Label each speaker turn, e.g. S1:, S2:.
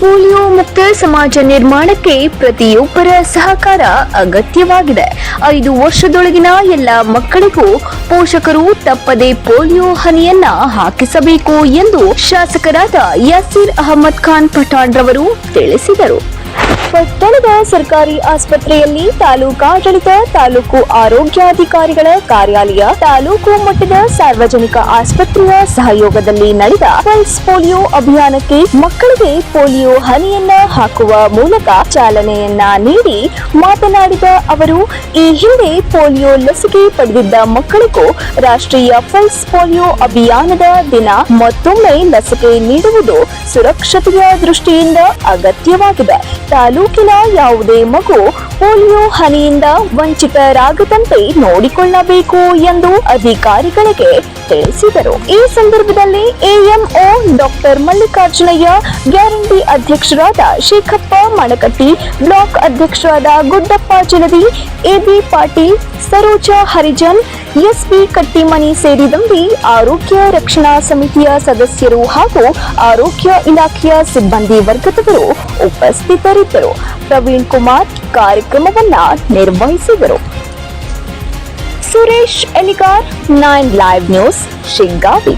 S1: Polio ಮುಕ್ತ ಸಮಾಜ ನಿರ್ಮಾಣಕ್ಕೆ ಪ್ರತಿಯೊಬ್ಬರ ಸಹಕಾರ ಅಗತ್ಯವಾಗಿದೆ. 5 ವರ್ಷದೊಳಗಿನ ಎಲ್ಲ ಮಕ್ಕಳಿಗೂ ಪೋಷಕರು ತಪ್ಪದೆ ಪೋಲಿಯೋ ಹನಿಯನ್ನ ಹಾಕಿಸಬೇಕು ಎಂದು ಶಾಸಕರಾದ ಯಸೀರ್ ಅಹಮದ್ ಖಾನ್ ಪಠಾಣ್ ರವರು ತಿಳಿಸಿದರು. ಪಟ್ಟಣದ ಸರ್ಕಾರಿ ಆಸ್ಪತ್ರೆಯಲ್ಲಿ ತಾಲೂಕಾಡಳಿತ, ತಾಲೂಕು ಆರೋಗ್ಯಾಧಿಕಾರಿಗಳ ಕಾರ್ಯಾಲಯ, ತಾಲೂಕು ಮಟ್ಟದ ಸಾರ್ವಜನಿಕ ಆಸ್ಪತ್ರೆಯ ಸಹಯೋಗದಲ್ಲಿ ನಡೆದ ಪಲ್ಸ್ ಪೋಲಿಯೋ ಅಭಿಯಾನಕ್ಕೆ ಮಕ್ಕಳಿಗೆ ಪೋಲಿಯೋ ಹನಿಯನ್ನ ಹಾಕುವ ಮೂಲಕ ಚಾಲನೆಯನ್ನ ನೀಡಿ ಮಾತನಾಡಿದ ಅವರು, ಈ ಹಿಂದೆ ಪೋಲಿಯೋ ಲಸಿಕೆ ಪಡೆದಿದ್ದ ಮಕ್ಕಳಿಗೂ ರಾಷ್ಟ್ರೀಯ ಪಲ್ಸ್ ಪೋಲಿಯೋ ಅಭಿಯಾನದ ದಿನ ಮತ್ತೊಮ್ಮೆ ಲಸಿಕೆ ನೀಡುವುದು ಸುರಕ್ಷತೆಯ ದೃಷ್ಟಿಯಿಂದ ಅಗತ್ಯವಾಗಿದೆ. ತಾಲೂಕಿನ ಯಾವುದೇ ಮಗು ಪೋಲಿಯೋ ಹನಿಯಿಂದ ವಂಚಿತರಾಗದಂತೆ ನೋಡಿಕೊಳ್ಳಬೇಕು ಎಂದು ಅಧಿಕಾರಿಗಳಿಗೆ ತಿಳಿಸಿದರು. ಈ ಸಂದರ್ಭದಲ್ಲಿ ಎಎಂಒ ಡಾಕ್ಟರ್ ಮಲ್ಲಿಕಾರ್ಜುನಯ್ಯ, ಗ್ಯಾರಂಟಿ ಅಧ್ಯಕ್ಷರಾದ ಶೇಖಪ್ಪ ಮಣಕಟ್ಟಿ, ಬ್ಲಾಕ್ ಅಧ್ಯಕ್ಷರಾದ ಗುಡ್ಡಪ್ಪ ಜಲದಿ, ಎಬಿ ಪಾಟೀಲ್, ಸರೋಜಾ ಹರಿಜನ್, ಎಸ್ಬಿ ಕಟ್ಟಿಮನಿ ಸೇರಿದಂತೆ ಆರೋಗ್ಯ ರಕ್ಷಣಾ ಸಮಿತಿಯ ಸದಸ್ಯರು ಹಾಗೂ ಆರೋಗ್ಯ ಇಲಾಖೆಯ ಸಿಬ್ಬಂದಿ ವರ್ಗದವರು ಉಪಸ್ಥಿತರಿದ್ದರು. ಪ್ರವೀಣ್ ಕುಮಾರ್ ಕಾರ್ಯಕ್ರಮವನ್ನ ನಿರ್ವಹಿಸಿದರು. Suresh Eligar, 9 live news, Shiggavi.